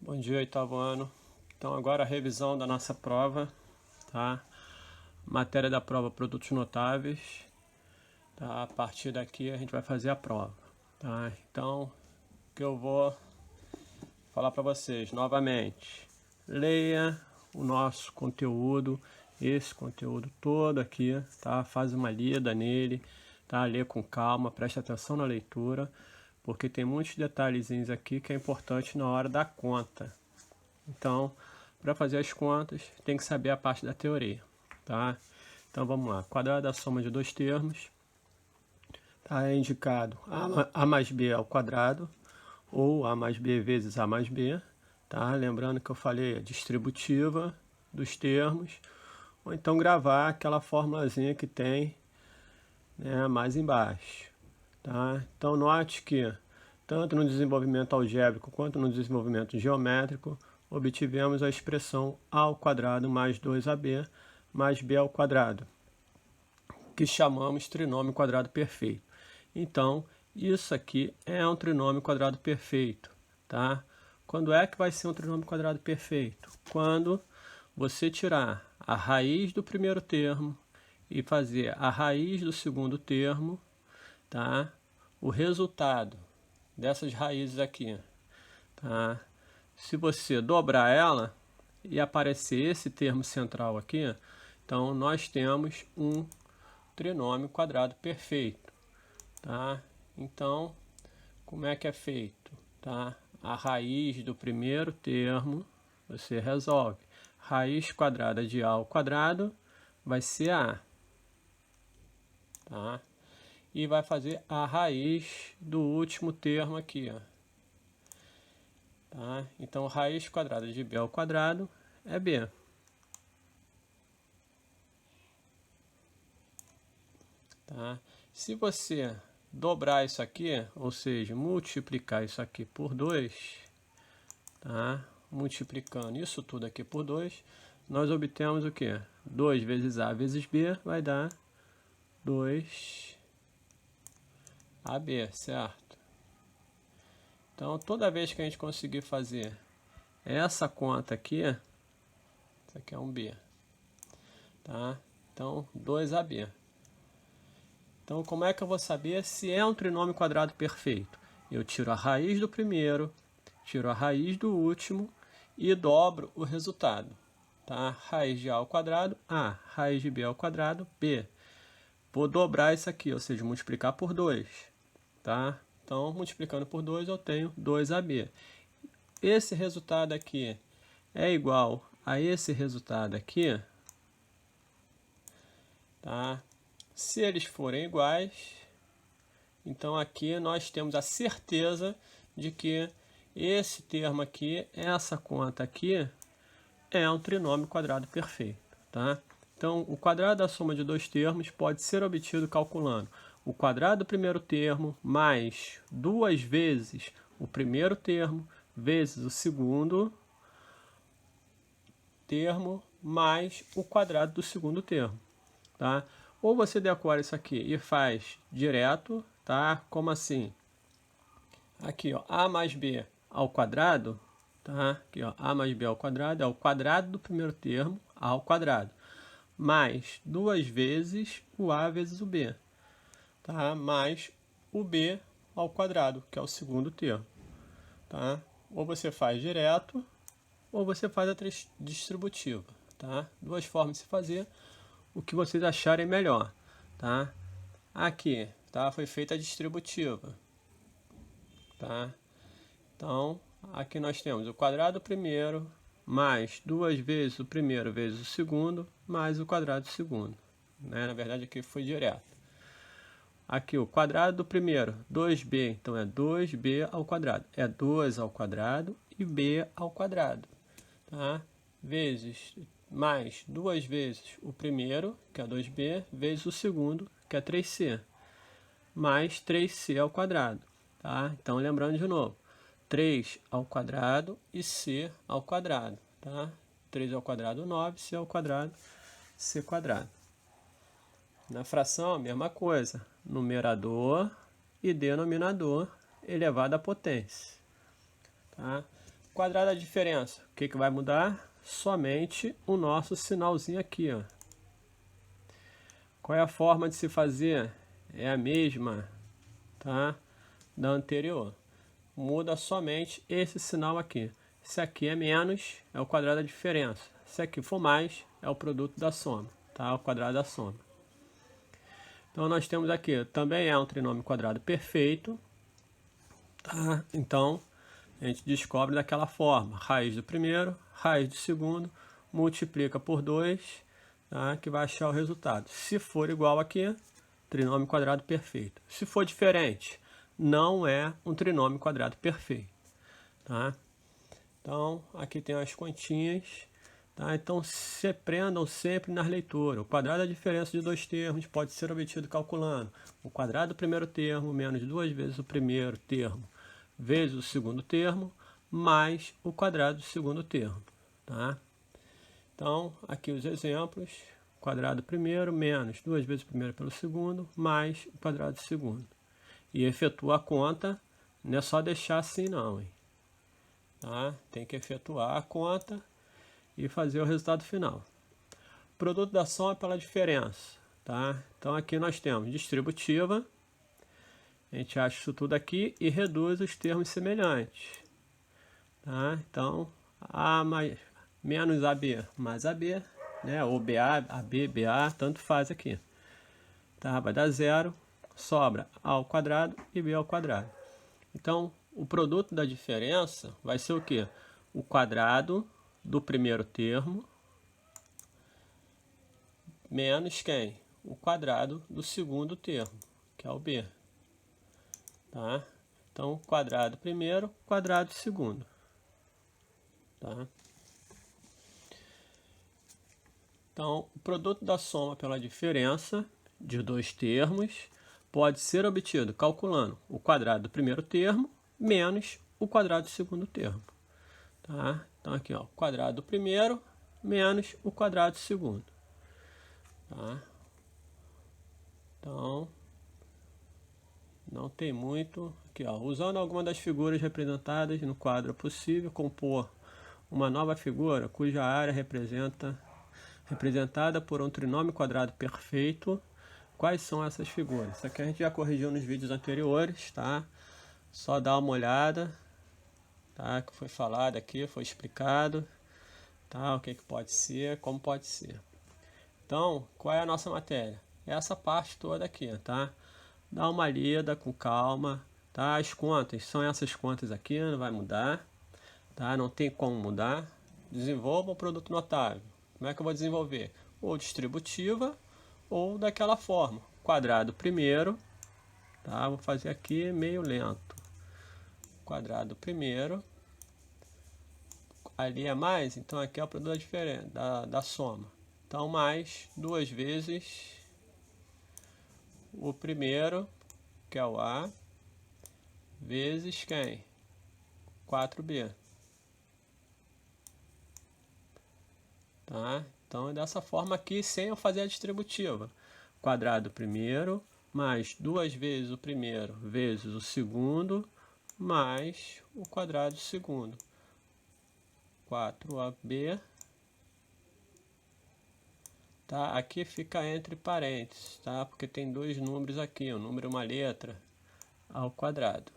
Bom dia, oitavo ano. Então agora a revisão da nossa prova, tá? Matéria da prova, produtos notáveis, tá? A partir daqui a gente vai fazer a prova, tá? Então, o que eu vou falar para vocês novamente, leia o nosso conteúdo, esse conteúdo todo aqui, tá? Faz uma lida nele, tá? Lê com calma, preste atenção na leitura, porque tem muitos detalhezinhos aqui que é importante na hora da conta. Então, para fazer as contas, tem que saber a parte da teoria, tá? Então, vamos lá. Quadrado da soma de dois termos. Tá, é indicado a mais b ao quadrado, ou a mais b vezes a mais b, tá? Lembrando que eu falei a distributiva dos termos, ou então gravar aquela formulazinha que tem, né, mais embaixo, tá? Então, note que tanto no desenvolvimento algébrico quanto no desenvolvimento geométrico, obtivemos a expressão a ao quadrado mais 2ab mais b ao quadrado, que chamamos trinômio quadrado perfeito. Então, isso aqui é um trinômio quadrado perfeito, tá? Quando é que vai ser um trinômio quadrado perfeito? Quando você tirar a raiz do primeiro termo e fazer a raiz do segundo termo, tá? O resultado dessas raízes aqui, tá? Se você dobrar ela e aparecer esse termo central aqui, então nós temos um trinômio quadrado perfeito, tá? Então, como é que é feito, tá? A raiz do primeiro termo você resolve. Raiz quadrada de a ao quadrado vai ser a, tá? E vai fazer a raiz do último termo aqui, ó. Tá? Então, raiz quadrada de b ao quadrado é b. Tá? Se você dobrar isso aqui, ou seja, multiplicar isso aqui por 2, tá? Multiplicando isso tudo aqui por 2, nós obtemos o quê? 2 vezes a vezes b vai dar 2ab, certo? Então, toda vez que a gente conseguir fazer essa conta aqui, isso aqui é um b, tá? Então, 2ab. Então, como é que eu vou saber se é um trinômio quadrado perfeito? Eu tiro a raiz do primeiro, tiro a raiz do último e dobro o resultado. Tá? Raiz de a ao quadrado, a. Raiz de b ao quadrado, b. Vou dobrar isso aqui, ou seja, multiplicar por 2. Tá? Então, multiplicando por 2, eu tenho 2ab. Esse resultado aqui é igual a esse resultado aqui. Tá? Se eles forem iguais, então aqui nós temos a certeza de que esse termo aqui, essa conta aqui, é um trinômio quadrado perfeito, tá? Então, o quadrado da soma de dois termos pode ser obtido calculando o quadrado do primeiro termo mais 2 vezes o primeiro termo vezes o segundo termo mais o quadrado do segundo termo, tá? Ou você decora isso aqui e faz direto, tá? Como assim? Aqui, ó, a mais b ao quadrado, tá? Aqui, ó, a mais b ao quadrado é o quadrado do primeiro termo, a ao quadrado, mais 2 vezes o a vezes o b, tá? Mais o b ao quadrado, que é o segundo termo, tá? Ou você faz direto, ou você faz a distributiva, tá? Duas formas de se fazer, o que vocês acharem melhor, tá? Aqui, tá? Foi feita a distributiva, tá? Então, aqui nós temos o quadrado do primeiro, mais 2 vezes o primeiro vezes o segundo, mais o quadrado do segundo, né? Na verdade, aqui foi direto. Aqui, o quadrado do primeiro, 2b, então é 2b ao quadrado. É 2 ao quadrado e b ao quadrado, tá? Vezes, mais 2 vezes o primeiro, que é 2b, vezes o segundo, que é 3c, mais 3c ao quadrado, tá? Então, lembrando de novo, 3 ao quadrado e c ao quadrado, tá? 3 ao quadrado, 9, c ao quadrado, c quadrado. Na fração, a mesma coisa, numerador e denominador elevado à potência, tá? Quadrado da diferença. O que vai mudar? Somente o nosso sinalzinho aqui, ó. Qual é a forma de se fazer? É a mesma, tá? Da anterior. Muda somente esse sinal aqui. Se aqui é menos, é o quadrado da diferença. Se aqui for mais, é o produto da soma, tá? O quadrado da soma. Então nós temos aqui, também é um trinômio quadrado perfeito, tá? Então a gente descobre daquela forma: raiz do primeiro, raiz do segundo, multiplica por 2, tá? Que vai achar o resultado. Se for igual aqui, trinômio quadrado perfeito. Se for diferente, não é um trinômio quadrado perfeito, tá? Então aqui tem as continhas, tá? Então se aprendam sempre nas leituras. O quadrado da diferença de dois termos pode ser obtido calculando o quadrado do primeiro termo menos 2 vezes o primeiro termo vezes o segundo termo, mais o quadrado do segundo termo, tá? Então, aqui os exemplos: quadrado do primeiro menos 2 vezes o primeiro pelo segundo, mais o quadrado do segundo. E efetua a conta, não é só deixar assim não, hein? Tá? Tem que efetuar a conta e fazer o resultado final. Produto da soma pela diferença, tá? Então aqui nós temos distributiva. A gente acha isso tudo aqui e reduz os termos semelhantes, tá? Então, A mais, menos AB mais AB, né? Ou BA, AB, BA, tanto faz aqui. Tá? Vai dar zero, sobra A ao quadrado e B ao quadrado. Então, o produto da diferença vai ser o quê? O quadrado do primeiro termo menos quem? O quadrado do segundo termo, que é o B. Tá? Então, quadrado primeiro, quadrado segundo. Tá? Então, o produto da soma pela diferença de dois termos pode ser obtido calculando o quadrado do primeiro termo menos o quadrado do segundo termo. Tá? Então, aqui, ó, quadrado do primeiro menos o quadrado do segundo. Tá? Então, não tem muito. Aqui, ó, usando alguma das figuras representadas no quadro, é possível compor uma nova figura cuja área representada por um trinômio quadrado perfeito. Quais são essas figuras? Isso aqui a gente já corrigiu nos vídeos anteriores, tá? Só dá uma olhada, tá? Que foi falado aqui, foi explicado, tá? O que pode ser, como pode ser. Então, qual é a nossa matéria? Essa parte toda aqui, tá? Dá uma lida com calma, tá? As contas são essas contas aqui, não vai mudar, tá? Não tem como mudar. Desenvolva um produto notável. Como é que eu vou desenvolver? Ou distributiva, ou daquela forma. Quadrado primeiro, tá? Vou fazer aqui meio lento. Quadrado primeiro. Ali é mais, então aqui é o produto da soma. Então, mais 2 vezes o primeiro, que é o A, vezes quem? 4B. Tá? Então, é dessa forma aqui, sem eu fazer a distributiva. Quadrado primeiro, mais 2 vezes o primeiro, vezes o segundo, mais o quadrado do segundo. 4AB. Tá? Aqui fica entre parênteses, tá? Porque tem dois números aqui, um número e uma letra, ao quadrado.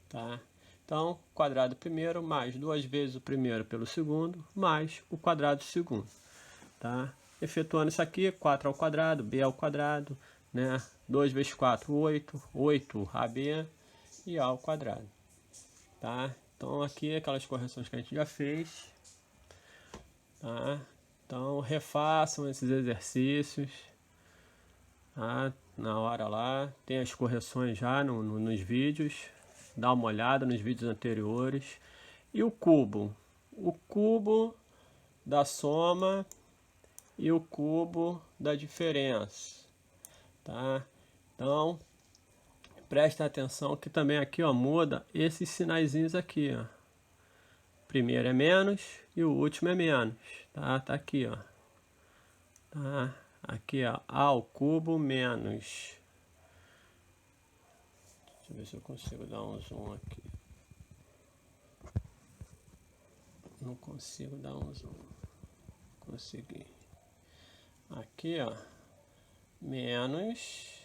Tá? Então, quadrado primeiro, mais 2 vezes o primeiro pelo segundo, mais o quadrado do segundo. Tá? Efetuando isso aqui, 4 ao quadrado, b ao quadrado, né? 2 vezes 4, 8, 8ab e a ao quadrado. Tá? Então, aqui aquelas correções que a gente já fez. Tá? Então, refaçam esses exercícios, tá? Na hora lá, tem as correções já nos vídeos, dá uma olhada nos vídeos anteriores. E o cubo da soma e o cubo da diferença, tá? Então, presta atenção que também aqui, ó, muda esses sinaizinhos aqui, ó. Primeiro é menos e o último é menos, tá? Tá aqui, ó. Tá? Aqui, ó, A ao cubo menos. Deixa eu ver se eu consigo dar um zoom aqui. Não consigo dar um zoom. Consegui. Aqui, ó. Menos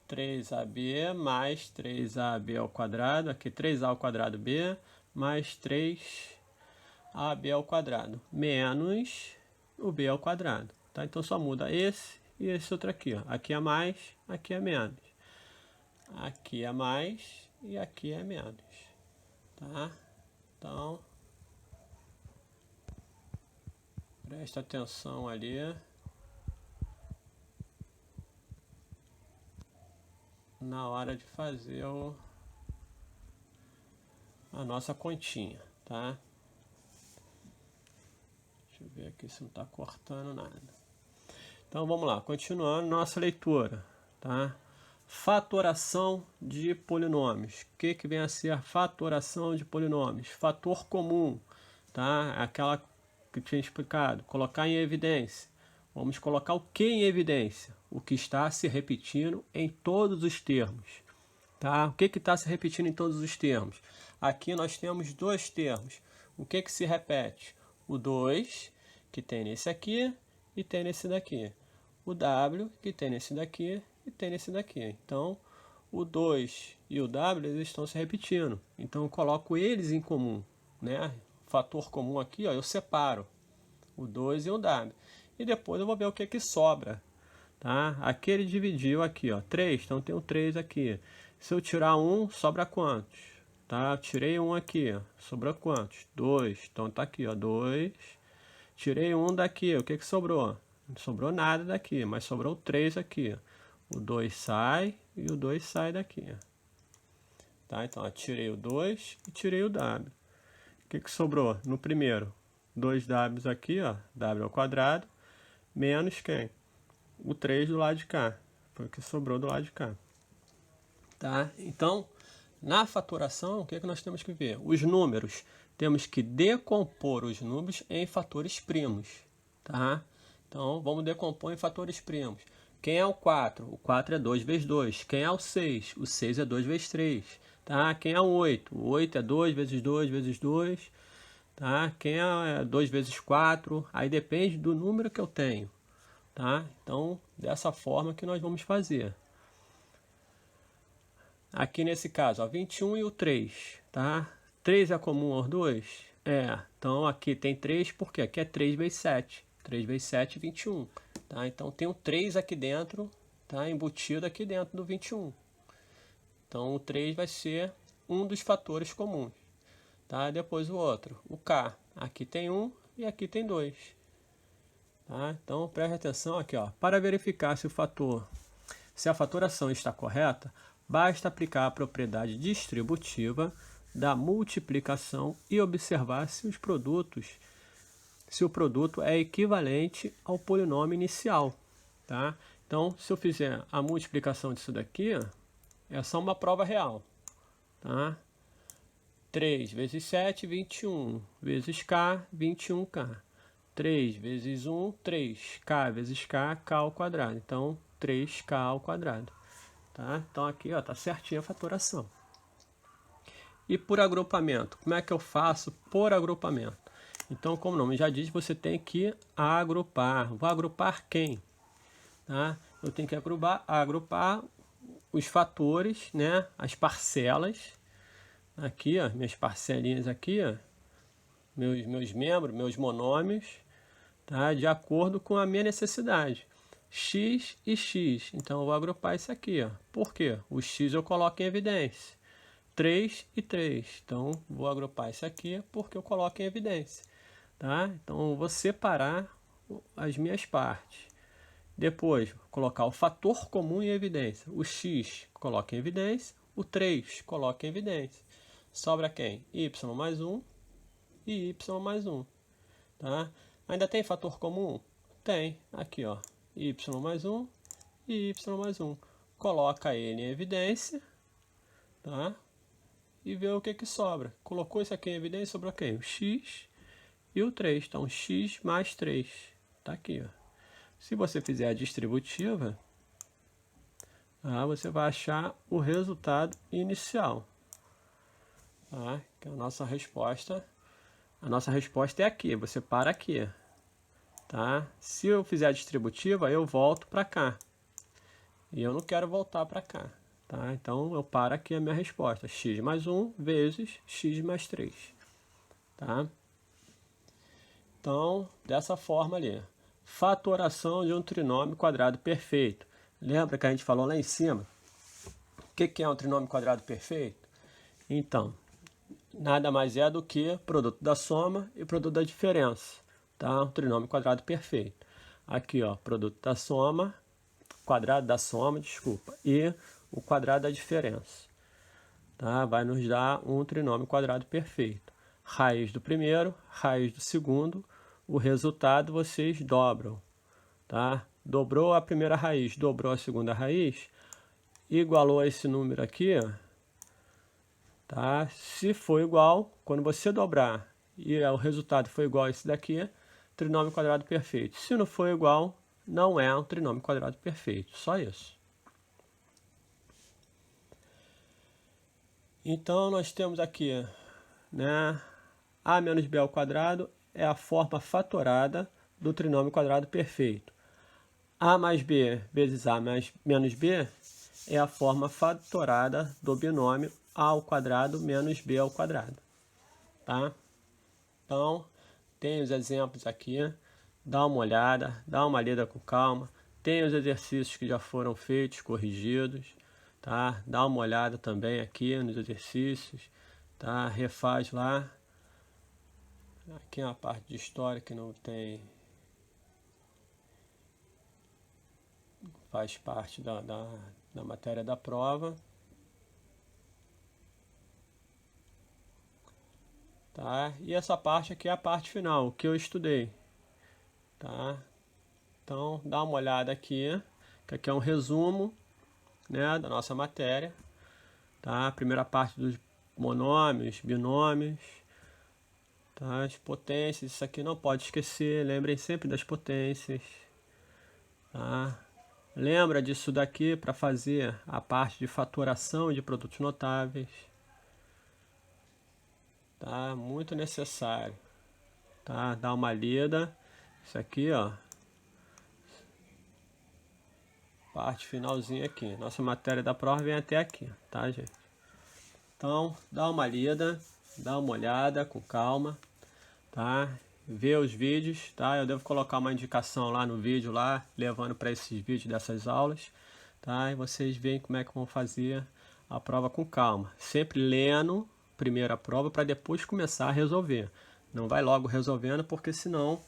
3AB mais 3AB ao quadrado. Aqui 3A ao quadrado B mais 3AB ao quadrado. Menos o B ao quadrado. Tá? Então só muda esse e esse outro aqui. Ó. Aqui é mais, aqui é menos. Aqui é mais e aqui é menos. Tá? Então, presta atenção ali. Na hora de fazer a nossa continha, tá? Deixa eu ver aqui se não está cortando nada. Então vamos lá, continuando nossa leitura, tá? Fatoração de polinômios. O que vem a ser a fatoração de polinômios? Fator comum, tá? Aquela que eu tinha explicado, colocar em evidência. Vamos colocar o que em evidência? O que está se repetindo em todos os termos. Tá? O que está se repetindo em todos os termos? Aqui nós temos dois termos. O que se repete? O 2, que tem nesse aqui e tem nesse daqui. O W, que tem nesse daqui e tem nesse daqui. Então, o 2 e o W eles estão se repetindo. Então, eu coloco eles em comum. Né? Fator comum aqui, ó, eu separo o 2 e o W. E depois eu vou ver o que sobra. Tá? Aqui ele dividiu aqui, ó, 3, então tem um 3 aqui. Se eu tirar 1, sobra quantos? Tá? Eu tirei 1 aqui, ó, sobrou quantos? 2, então tá aqui, ó, 2. Tirei 1 daqui, o que sobrou? Não sobrou nada daqui, mas sobrou 3 aqui. O 2 sai e o 2 sai daqui. Tá? Então, ó, tirei o 2 e tirei o W. O que sobrou no primeiro? 2 Ws aqui, ó, W ao quadrado, menos quem? O 3 do lado de cá. Foi o que sobrou do lado de cá. Tá? Então, na fatoração, o que nós temos que ver? Os números. Temos que decompor os números em fatores primos. Tá? Então, vamos decompor em fatores primos. Quem é o 4? O 4 é 2 vezes 2. Quem é o 6? O 6 é 2 vezes 3. Tá? Quem é o 8? O 8 é 2 vezes 2 vezes 2. Tá? Quem é 2 vezes 4? Aí depende do número que eu tenho. Tá? Então, dessa forma que nós vamos fazer. Aqui nesse caso, ó, 21 e o 3. Tá? 3 é comum aos dois? É. Então, aqui tem 3, porque aqui é 3 vezes 7. 3 vezes 7, 21. Tá? Então, tem um 3 aqui dentro, tá? Embutido aqui dentro do 21. Então, o 3 vai ser um dos fatores comuns. Tá? Depois o outro, o K. Aqui tem 1 e aqui tem 2. Tá? Então, preste atenção aqui. Ó. Para verificar se a fatoração está correta, basta aplicar a propriedade distributiva da multiplicação e observar se o produto é equivalente ao polinômio inicial. Tá? Então, se eu fizer a multiplicação disso daqui, é só uma prova real. Tá? 3 vezes 7, 21. Vezes K, 21K. 3 vezes 1, 3. K vezes K, K ao quadrado. Então, 3K ao quadrado. Tá? Então, aqui está certinho a fatoração. E por agrupamento? Como é que eu faço por agrupamento? Então, como o nome já diz, você tem que agrupar. Vou agrupar quem? Tá? Eu tenho que agrupar os fatores, né? As parcelas. Aqui, ó, minhas parcelinhas aqui, ó, meus membros, meus monômios, tá? De acordo com a minha necessidade. X e X. Então, eu vou agrupar isso aqui. Ó. Por quê? O X eu coloco em evidência. 3 e 3. Então, vou agrupar isso aqui porque eu coloco em evidência. Tá? Então, eu vou separar as minhas partes. Depois, vou colocar o fator comum em evidência. O X coloca em evidência. O 3 coloca em evidência. Sobra quem? Y mais 1 e Y mais 1. Tá? Ainda tem fator comum? Tem. Aqui, ó. Y mais 1 e Y mais 1. Coloca ele em evidência. Tá? E vê o que sobra. Colocou isso aqui em evidência, sobrou quem? O X e o 3. Então, X mais 3. Tá aqui, ó. Se você fizer a distributiva, você vai achar o resultado inicial. Tá? Que é a nossa resposta a nossa resposta é aqui, você para aqui, tá? Se eu fizer a distributiva, eu volto para cá. E eu não quero voltar para cá, tá? Então, eu paro aqui a minha resposta. X mais 1 vezes x mais 3, tá? Então, dessa forma ali. Fatoração de um trinômio quadrado perfeito. Lembra que a gente falou lá em cima? O que é um trinômio quadrado perfeito? Então, nada mais é do que produto da soma e produto da diferença, tá? Um trinômio quadrado perfeito. Aqui, ó, produto da soma, quadrado da soma, desculpa, e o quadrado da diferença, tá? Vai nos dar um trinômio quadrado perfeito. Raiz do primeiro, raiz do segundo, o resultado vocês dobram, tá? Dobrou a primeira raiz, dobrou a segunda raiz, igualou a esse número aqui, ó, tá? Se for igual, quando você dobrar e o resultado for igual a esse daqui, trinômio quadrado perfeito. Se não for igual, não é um trinômio quadrado perfeito, só isso. Então, nós temos aqui, né, a menos b ao quadrado é a forma fatorada do trinômio quadrado perfeito. A mais b vezes a mais menos b é a forma fatorada do binômio a ao quadrado menos b ao quadrado, tá? Então, tem os exemplos aqui, dá uma olhada, dá uma lida com calma, tem os exercícios que já foram feitos, corrigidos, tá? Dá uma olhada também aqui nos exercícios, tá? Refaz lá. Aqui é uma parte de história que não tem, faz parte da matéria da prova. Tá? E essa parte aqui é a parte final, o que eu estudei. Tá? Então, dá uma olhada aqui, que aqui é um resumo, né, da nossa matéria. Tá? A primeira parte dos monômios, binômios, tá? As potências, isso aqui não pode esquecer, lembrem sempre das potências. Tá? Lembra disso daqui para fazer a parte de fatoração de produtos notáveis. Tá? Muito necessário. Tá? Dá uma lida. Isso aqui, ó. Parte finalzinha aqui. Nossa matéria da prova vem até aqui, tá, gente? Então, dá uma lida, dá uma olhada com calma, tá? Vê os vídeos, tá? Eu devo colocar uma indicação lá no vídeo, lá, levando para esses vídeos dessas aulas, tá? E vocês veem como é que vão fazer a prova com calma. Sempre lendo primeiro a prova para depois começar a resolver. Não vai logo resolvendo, porque senão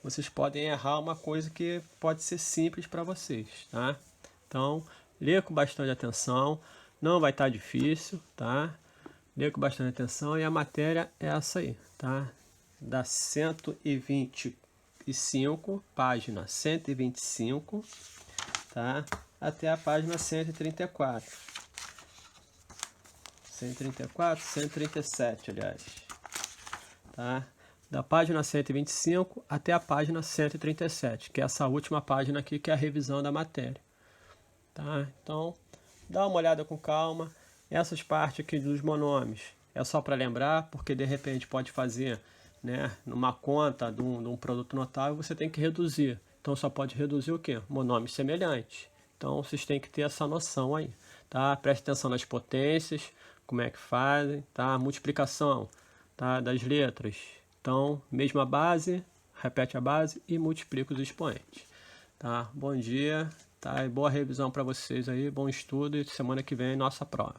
vocês podem errar uma coisa que pode ser simples para vocês, tá? Então, lê com bastante atenção, não vai estar difícil, tá? Lê com bastante atenção e a matéria é essa aí, tá? Da 125, página 125, tá? Até a página 134. 134, 137, aliás, tá? Da página 125 até a página 137, que é essa última página aqui, que é a revisão da matéria, tá? Então, dá uma olhada com calma. Essas partes aqui dos monômios é só para lembrar, porque de repente pode fazer, né, numa conta de um produto notável, você tem que reduzir. Então, só pode reduzir o quê? Monômios semelhantes. Então, vocês têm que ter essa noção aí, tá? Preste atenção nas potências, como é que fazem, tá? Multiplicação, tá? Das letras. Então, mesma base, repete a base e multiplica os expoentes, tá? Bom dia, tá? E boa revisão para vocês aí, bom estudo e semana que vem nossa prova.